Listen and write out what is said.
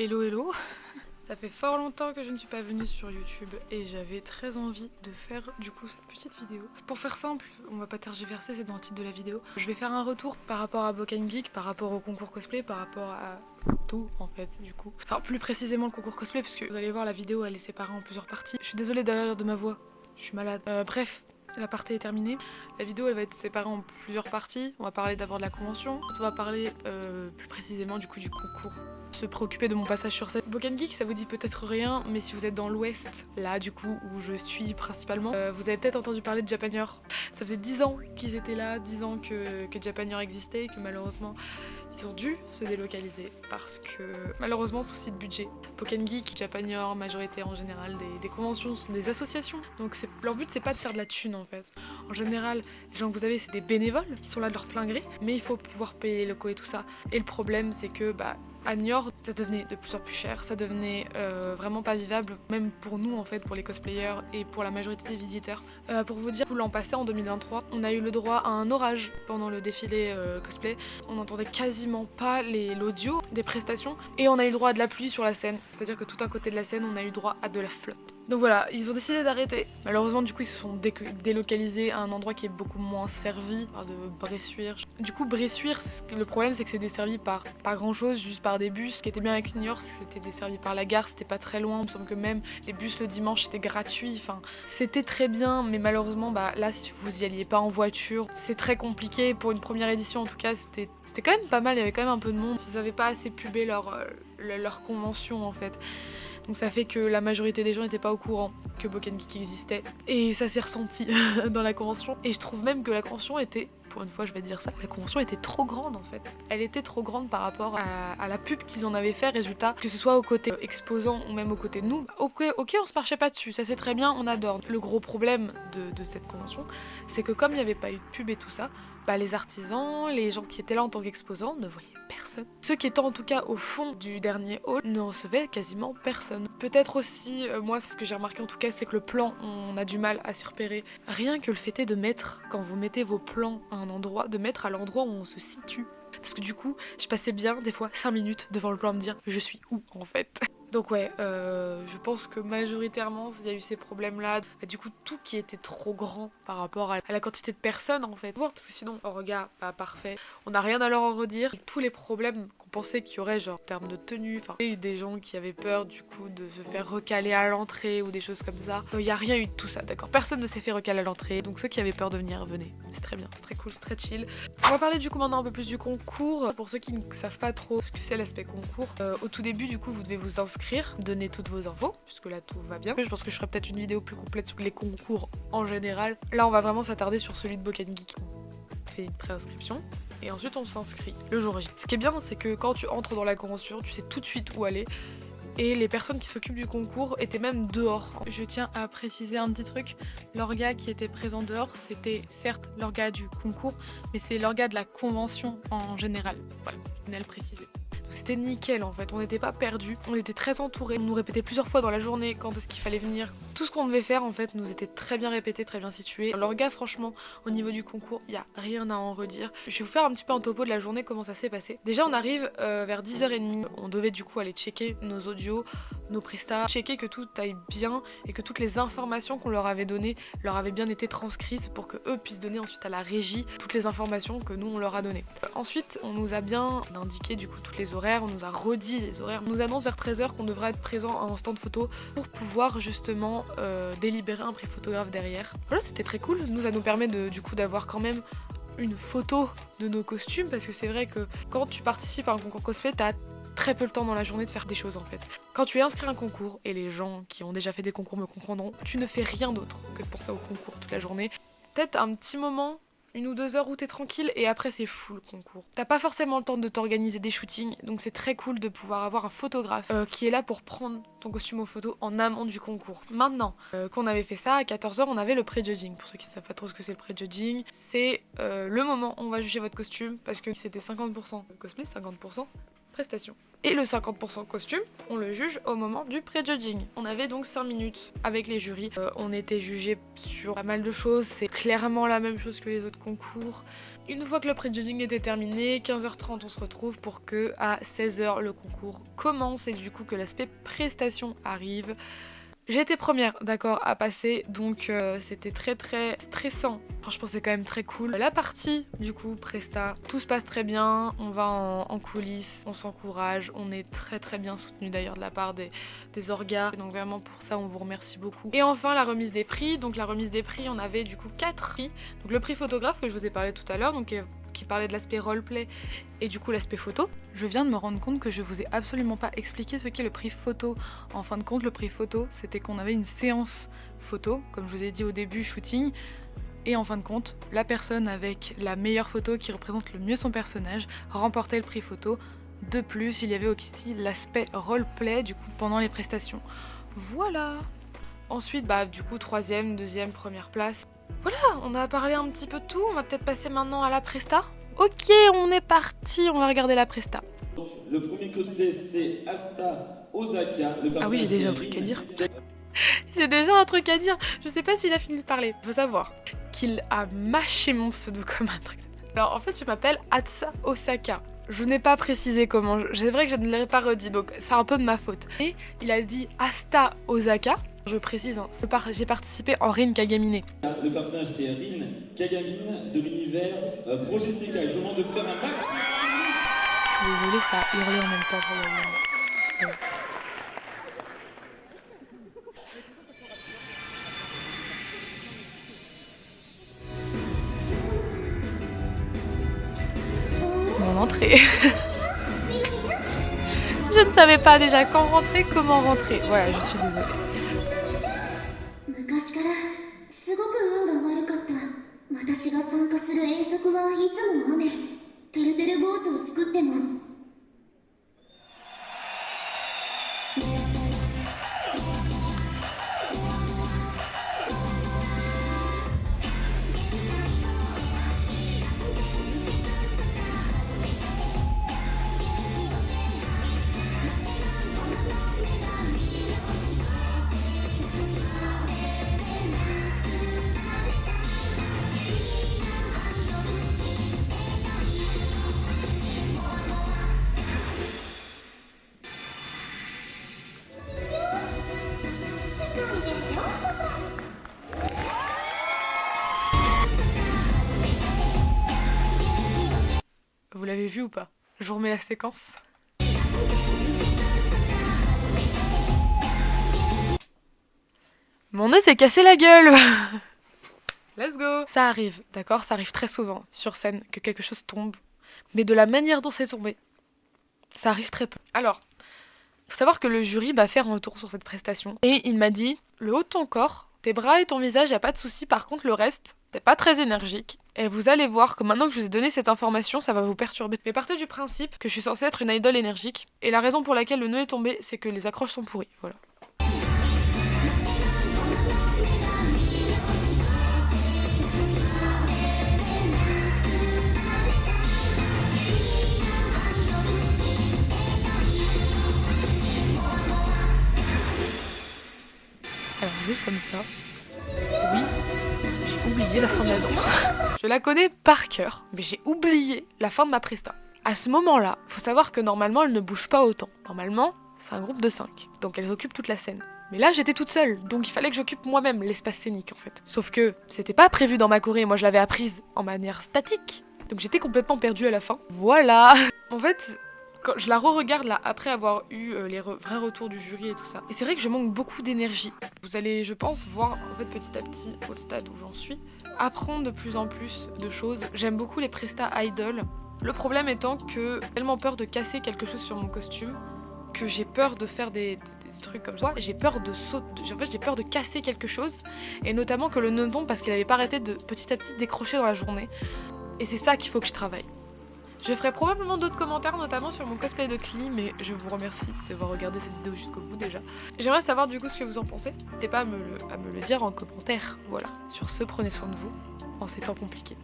Hello hello. Ça fait fort longtemps que je ne suis pas venue sur YouTube et j'avais très envie de faire du coup cette petite vidéo. Pour faire simple, on va pas tergiverser, c'est dans le titre de la vidéo. Je vais faire un retour par rapport à Boken Geek, par rapport au concours cosplay, par rapport à tout en fait du coup. Enfin plus précisément le concours cosplay puisque vous allez voir la vidéo elle est séparée en plusieurs parties. Je suis désolée d'ailleurs de ma voix, je suis malade. Bref. La partie est terminée. La vidéo elle va être séparée en plusieurs parties. On va parler d'abord de la convention. Ensuite on va parler plus précisément du coup du concours. Se préoccuper de mon passage sur scène. Boken Geek ça vous dit peut-être rien, mais si vous êtes dans l'ouest, là du coup où je suis principalement, vous avez peut-être entendu parler de Japanior. Ça faisait 10 ans qu'ils étaient là, 10 ans que Japanior existait et que malheureusement ils ont dû se délocaliser parce que malheureusement souci de budget. Boken Geek, Japanior, majorité en général des conventions sont des associations. Donc leur but c'est pas de faire de la thune en fait. En général, les gens que vous avez c'est des bénévoles qui sont là de leur plein gré, mais il faut pouvoir payer les locaux et tout ça. Et le problème c'est que à Niort, ça devenait de plus en plus cher, ça devenait vraiment pas vivable, même pour nous en fait, pour les cosplayers et pour la majorité des visiteurs. Pour vous dire, l'an passé, en 2023, on a eu le droit à un orage pendant le défilé cosplay. On n'entendait quasiment pas l'audio des prestations et on a eu le droit à de la pluie sur la scène. C'est-à-dire que tout un côté de la scène, on a eu droit à de la flotte. Donc voilà, ils ont décidé d'arrêter. Malheureusement, du coup, ils se sont délocalisés à un endroit qui est beaucoup moins servi, de Bressuire. Du coup, Bressuire, le problème, c'est que c'est desservi par pas grand-chose, juste par des bus. Ce qui était bien avec New York, c'était desservi par la gare, c'était pas très loin. Il me semble que même les bus le dimanche, c'était gratuit. Enfin, c'était très bien, mais malheureusement, là, si vous y alliez pas en voiture, c'est très compliqué. Pour une première édition, en tout cas, c'était quand même pas mal. Il y avait quand même un peu de monde. Ils avaient pas assez pubé leur convention, en fait. Donc ça fait que la majorité des gens n'étaient pas au courant que Boken Geek existait. Et ça s'est ressenti dans la convention. Et je trouve même que la convention était, pour une fois je vais dire ça, la convention était trop grande en fait. Elle était trop grande par rapport à la pub qu'ils en avaient fait. Résultat, que ce soit au côté exposant ou même au côté de nous, ok, on se marchait pas dessus, ça c'est très bien, on adore. Le gros problème de cette convention, c'est que comme il n'y avait pas eu de pub et tout ça, les artisans, les gens qui étaient là en tant qu'exposants ne voyaient personne. Ceux qui étaient en tout cas au fond du dernier hall ne recevaient quasiment personne. Peut-être aussi, moi c'est ce que j'ai remarqué en tout cas, c'est que le plan, on a du mal à s'y repérer. Rien que le fait est de mettre, quand vous mettez vos plans à un endroit, de mettre à l'endroit où on se situe. Parce que du coup, je passais bien des fois 5 minutes devant le plan à me dire je suis où en fait. Donc ouais, je pense que majoritairement il y a eu ces problèmes-là. Du coup, tout qui était trop grand par rapport à la quantité de personnes en fait. Parce que sinon, au regard, pas parfait. On n'a rien à leur en redire. Tous les problèmes qu'on pensait qu'il y aurait, genre en termes de tenue, il y a eu des gens qui avaient peur du coup de se faire recaler à l'entrée ou des choses comme ça. Il n'y a rien eu de tout ça, d'accord. Personne ne s'est fait recaler à l'entrée, donc ceux qui avaient peur de venir, venez. C'est très bien, c'est très cool, c'est très chill. On va parler du coup maintenant un peu plus du concours. Pour ceux qui ne savent pas trop ce que c'est l'aspect concours, au tout début du coup vous devez vous inscrire, donner toutes vos infos, puisque là tout va bien. Je pense que je ferai peut-être une vidéo plus complète sur les concours en général. Là on va vraiment s'attarder sur celui de Boken Geek. On fait une préinscription et ensuite on s'inscrit le jour J. Ce qui est bien c'est que quand tu entres dans la convention, tu sais tout de suite où aller. Et les personnes qui s'occupent du concours étaient même dehors. Je tiens à préciser un petit truc, l'orga qui était présent dehors, c'était certes l'orga du concours, mais c'est l'orga de la convention en général. Voilà, je venais à le préciser. C'était nickel en fait, on n'était pas perdus, on était très entourés, on nous répétait plusieurs fois dans la journée quand est-ce qu'il fallait venir. Tout ce qu'on devait faire en fait nous était très bien répété, très bien situé. L'orga franchement, au niveau du concours, il n'y a rien à en redire. Je vais vous faire un petit peu un topo de la journée, comment ça s'est passé. Déjà on arrive vers 10h30, on devait du coup aller checker nos audios, nos prestats, checker que tout aille bien et que toutes les informations qu'on leur avait données leur avaient bien été transcrites pour que eux puissent donner ensuite à la régie toutes les informations que nous on leur a données. Ensuite on nous a bien indiqué du coup toutes les horaires, on nous a redit les horaires, on nous annonce vers 13h qu'on devrait être présent à un stand photo pour pouvoir justement délibérer un prix photographe derrière. Voilà, c'était très cool, ça nous permet du coup d'avoir quand même une photo de nos costumes parce que c'est vrai que quand tu participes à un concours cosplay, t'as très peu le temps dans la journée de faire des choses en fait. Quand tu es inscrit à un concours, et les gens qui ont déjà fait des concours me comprendront, tu ne fais rien d'autre que de penser au concours toute la journée. Peut-être un petit moment, 1 ou 2 heures où t'es tranquille et après c'est full concours. T'as pas forcément le temps de t'organiser des shootings, donc c'est très cool de pouvoir avoir un photographe qui est là pour prendre ton costume en photo en amont du concours. Maintenant qu'on avait fait ça, à 14h on avait le pré-judging. Pour ceux qui savent pas trop ce que c'est le pré-judging, c'est le moment où on va juger votre costume parce que c'était 50% cosplay, 50% prestation. Et le 50% costume, on le juge au moment du pré-judging. On avait donc 5 minutes avec les jurys. On était jugés sur pas mal de choses, c'est clairement la même chose que les autres concours. Une fois que le pré-judging était terminé, 15h30 on se retrouve pour que à 16h le concours commence et du coup que l'aspect prestation arrive. J'ai été première, d'accord, à passer, donc c'était très très stressant. Franchement, c'est quand même très cool. La partie, du coup, Presta, tout se passe très bien, on va en coulisses, on s'encourage, on est très très bien soutenu d'ailleurs de la part des orgas, donc vraiment pour ça, on vous remercie beaucoup. Et enfin, la remise des prix, donc la remise des prix, on avait du coup 4 prix. Donc le prix photographe que je vous ai parlé tout à l'heure, donc qui parlait de l'aspect roleplay et du coup l'aspect photo. Je viens de me rendre compte que je vous ai absolument pas expliqué ce qu'est le prix photo. En fin de compte, le prix photo, c'était qu'on avait une séance photo, comme je vous ai dit au début, shooting, et en fin de compte, la personne avec la meilleure photo qui représente le mieux son personnage remportait le prix photo. De plus, il y avait aussi l'aspect roleplay du coup pendant les prestations. Voilà. Ensuite, du coup, 3e, 2e, première place. Voilà, on a parlé un petit peu de tout, on va peut-être passer maintenant à la presta. Ok, on est parti, on va regarder la presta. Donc, le premier cosplay, c'est Asta Osaka. Ah oui, j'ai déjà un truc à dire. J'ai déjà un truc à dire. Je sais pas s'il a fini de parler. Faut savoir qu'il a mâché mon pseudo comme un truc. Alors en fait, je m'appelle Asta Osaka. Je n'ai pas précisé comment. C'est vrai que je ne l'ai pas redit, donc c'est un peu de ma faute. Et il a dit Asta Osaka. Je précise, hein, j'ai participé en Rin Kagamine. Le personnage, c'est Rin Kagamine de l'univers Projet Sekai. Je vous demande de faire un max. Je suis désolée, ça a hurlé en même temps probablement. Mon entrée. Je ne savais pas déjà quand rentrer, comment rentrer. Voilà, je suis désolée. Vous l'avez vu ou pas? Je vous remets la séquence. Mon nœud s'est cassé la gueule. Let's go. Ça arrive, d'accord? Ça arrive très souvent sur scène que quelque chose tombe. Mais de la manière dont c'est tombé, ça arrive très peu. Alors, faut savoir que le jury va faire un retour sur cette prestation. Et il m'a dit, le haut de ton corps, tes bras et ton visage, y a pas de souci. Par contre, le reste, t'es pas très énergique. Et vous allez voir que maintenant que je vous ai donné cette information, ça va vous perturber. Mais partez du principe que je suis censée être une idole énergique. Et la raison pour laquelle le nœud est tombé, c'est que les accroches sont pourries. Voilà. Alors juste comme ça, oui, j'ai oublié la fin de la danse. Je la connais par cœur, mais j'ai oublié la fin de ma presta. À ce moment-là, faut savoir que normalement, elles ne bougent pas autant. Normalement, c'est un groupe de 5, donc elles occupent toute la scène. Mais là, j'étais toute seule, donc il fallait que j'occupe moi-même l'espace scénique en fait. Sauf que c'était pas prévu dans ma choré, moi je l'avais apprise en manière statique, donc j'étais complètement perdue à la fin. Voilà. En fait, quand je la re-regarde là, après avoir eu les vrais retours du jury et tout ça. Et c'est vrai que je manque beaucoup d'énergie. Vous allez, je pense, voir en fait petit à petit, au stade où j'en suis, apprendre de plus en plus de choses. J'aime beaucoup les prestats idol. Le problème étant que j'ai tellement peur de casser quelque chose sur mon costume que j'ai peur de faire des trucs comme ça. J'ai peur de sauter, en fait j'ai peur de casser quelque chose. Et notamment que le nœud tombe parce qu'il n'avait pas arrêté de petit à petit se décrocher dans la journée. Et c'est ça qu'il faut que je travaille. Je ferai probablement d'autres commentaires, notamment sur mon cosplay de Klee, mais je vous remercie d'avoir regardé cette vidéo jusqu'au bout déjà. J'aimerais savoir du coup ce que vous en pensez. N'hésitez pas à me le dire en commentaire. Voilà. Sur ce, prenez soin de vous en ces temps compliqués.